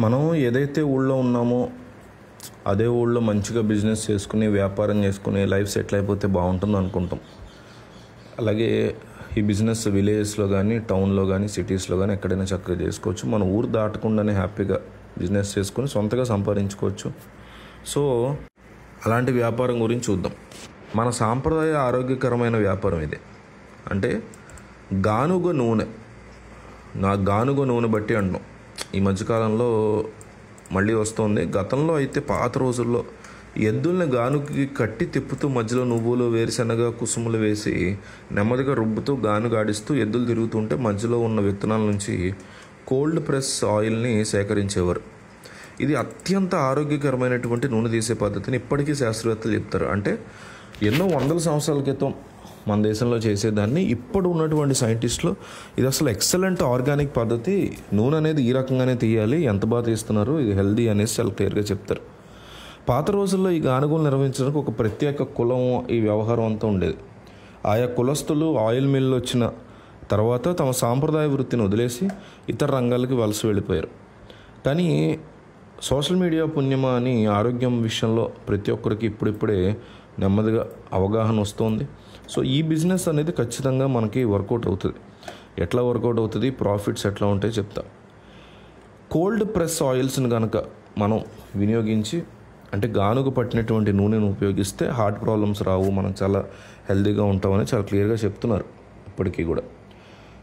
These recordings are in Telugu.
మనం ఏదైతే ఊళ్ళో ఉన్నామో అదే ఊళ్ళో మంచిగా బిజినెస్ చేసుకుని వ్యాపారం చేసుకుని లైఫ్ సెటిల్ అయిపోతే బాగుంటుంది అనుకుంటాం. అలాగే ఈ బిజినెస్ విలేజెస్లో కానీ టౌన్లో కానీ సిటీస్లో కానీ ఎక్కడైనా చక్కగా చేసుకోవచ్చు. మన ఊరు దాటకుండానే హ్యాపీగా బిజినెస్ చేసుకొని సొంతగా సంపాదించుకోవచ్చు. సో అలాంటి వ్యాపారం గురించి చూద్దాం. మన సాంప్రదాయ ఆరోగ్యకరమైన వ్యాపారం ఇదే. అంటే గానుగ నూనె. గానుగ నూనె బట్టి అంటాం. ఈ మధ్యకాలంలో మళ్ళీ వస్తుంది. గతంలో అయితే పాత రోజుల్లో ఎద్దుల్ని గానుగకి కట్టి తిప్పుతూ మధ్యలో నువ్వులు, వేరుశనగ, కుసుములు వేసి నెమ్మదిగా రుబ్బుతూ గానుగ ఆడిస్తూ ఎద్దులు తిరుగుతుంటే మధ్యలో ఉన్న విత్తనాల నుంచి కోల్డ్ ప్రెస్ ఆయిల్ని సేకరించేవారు. ఇది అత్యంత ఆరోగ్యకరమైనటువంటి నూనె తీసే పద్ధతిని ఇప్పటికీ శాస్త్రవేత్తలు చెప్తారు. అంటే ఎన్నో వందల సంవత్సరాల క్రితం మన దేశంలో చేసేదాన్ని ఇప్పుడు ఉన్నటువంటి సైంటిస్టులు ఇది అసలు ఎక్సలెంట్ ఆర్గానిక్ పద్ధతి, నూనె అనేది ఈ రకంగానే తీయాలి, ఎంత బాగా తీస్తున్నారు, ఇది హెల్దీ అనేసి చాలా క్లియర్గా చెప్తారు. పాత రోజుల్లో ఈ గానుగలు నిర్వహించడానికి ఒక ప్రత్యేక కులం ఈ వ్యవహారం అంతా ఉండేది. ఆయా కులస్తులు ఆయిల్ మిల్లు వచ్చిన తర్వాత తమ సాంప్రదాయ వృత్తిని వదిలేసి ఇతర రంగాలకి వలస వెళ్ళిపోయారు. కానీ సోషల్ మీడియా పుణ్యమా అని ఆరోగ్యం విషయంలో ప్రతి ఒక్కరికి ఇప్పుడిప్పుడే నెమ్మదిగా అవగాహన వస్తుంది. సో ఈ బిజినెస్ అనేది ఖచ్చితంగా మనకి వర్కౌట్ అవుతుంది. ఎట్లా వర్కౌట్ అవుతుంది, ప్రాఫిట్స్ ఎట్లా ఉంటాయో చెప్తా. కోల్డ్ ప్రెస్ ఆయిల్స్ని కనుక మనం వినియోగించి, అంటే గానుగ పట్టినటువంటి నూనెను ఉపయోగిస్తే హార్ట్ ప్రాబ్లమ్స్ రావు, మనం చాలా హెల్తీగా ఉంటామని చాలా క్లియర్గా చెప్తున్నారు ఇప్పటికీ కూడా.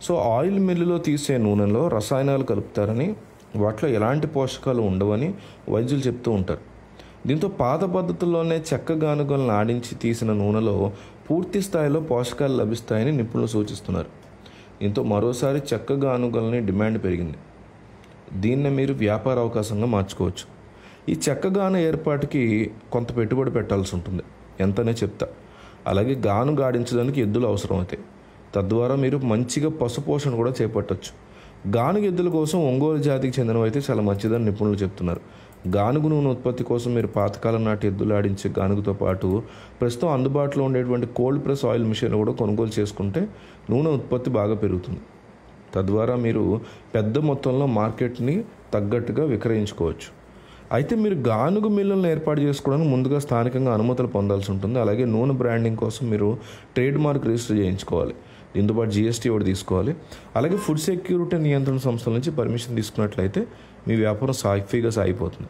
సో ఆయిల్ మిల్లులో తీసే నూనెలో రసాయనాలు కలుపుతారని, వాటిలో ఎలాంటి పోషకాలు ఉండవని వైద్యులు చెప్తూ ఉంటారు. దీంతో పాత పద్ధతుల్లోనే చెక్క గానుగలను ఆడించి తీసిన నూనెలో పూర్తి స్థాయిలో పోషకాలు లభిస్తాయని నిపుణులు సూచిస్తున్నారు. దీంతో మరోసారి చెక్క గానుగలని డిమాండ్ పెరిగింది. దీన్ని మీరు వ్యాపార అవకాశంగా మార్చుకోవచ్చు. ఈ చెక్క గాను ఏర్పాటుకి కొంత పెట్టుబడి పెట్టాల్సి ఉంటుంది, ఎంతనే చెప్తా. అలాగే గాను ఆడించడానికి ఎద్దులు అవసరం అవుతాయి. తద్వారా మీరు మంచిగా పశుపోషణ కూడా చేపట్టవచ్చు. గానుగ ఎద్దుల కోసం ఒంగోలు జాతికి చెందినవైతే చాలా మంచిదని నిపుణులు చెప్తున్నారు. గానుగ నూనె ఉత్పత్తి కోసం మీరు పాతకాలం నాటి ఎద్దులు ఆడించే గానుగతో పాటు ప్రస్తుతం అందుబాటులో ఉండేటువంటి కోల్డ్ ప్రెస్ ఆయిల్ మిషన్లు కూడా కొనుగోలు చేసుకుంటే నూనె ఉత్పత్తి బాగా పెరుగుతుంది. తద్వారా మీరు పెద్ద మొత్తంలో మార్కెట్ని తగ్గట్టుగా విక్రయించుకోవచ్చు. అయితే మీరు గానుగ మిల్లులను ఏర్పాటు చేసుకోవడానికి ముందుగా స్థానికంగా అనుమతులు పొందాల్సి ఉంటుంది. అలాగే నూనె బ్రాండింగ్ కోసం మీరు ట్రేడ్ మార్క్ రిజిస్టర్ చేయించుకోవాలి. దీంతోపాటు GST ఒకటి తీసుకోవాలి. అలాగే ఫుడ్ సెక్యూరిటీ నియంత్రణ సంస్థల నుంచి పర్మిషన్ తీసుకున్నట్లయితే మీ వ్యాపారం సాఫీగా సాగిపోతుంది.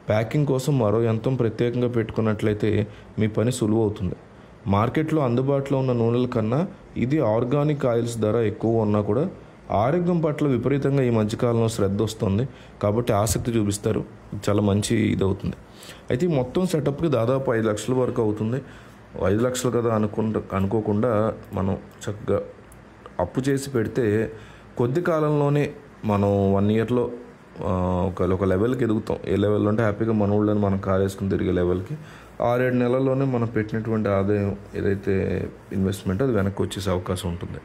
ప్యాకింగ్ కోసం మరో యంత్రం ప్రత్యేకంగా పెట్టుకున్నట్లయితే మీ పని సులువు అవుతుంది. మార్కెట్లో అందుబాటులో ఉన్న నూనెల కన్నా ఇది ఆర్గానిక్ ఆయిల్స్ ధర ఎక్కువ ఉన్నా కూడా ఆరోగ్యం పట్ల విపరీతంగా ఈ మధ్యకాలంలో శ్రద్ధ వస్తుంది కాబట్టి ఆసక్తి చూపిస్తారు. చాలా మంచి ఇది అవుతుంది. అయితే ఈ మొత్తం సెటప్కి దాదాపు 5 లక్షల వరకు అవుతుంది. 5 లక్షలు కదా అనుకోకుండా మనం చక్కగా అప్పు చేసి పెడితే కొద్ది కాలంలోనే మనం 1 ఇయర్లో ఒక లెవెల్కి ఎదుగుతాం. ఏ లెవెల్లో అంటే హ్యాపీగా మన ఊళ్ళని మనం కార్ వేసుకుని తిరిగే లెవెల్కి 6-7 నెలల్లోనే మనం పెట్టినటువంటి ఆదాయం ఏదైతే ఇన్వెస్ట్మెంట్ అది వెనక్కి వచ్చేసే అవకాశం ఉంటుంది.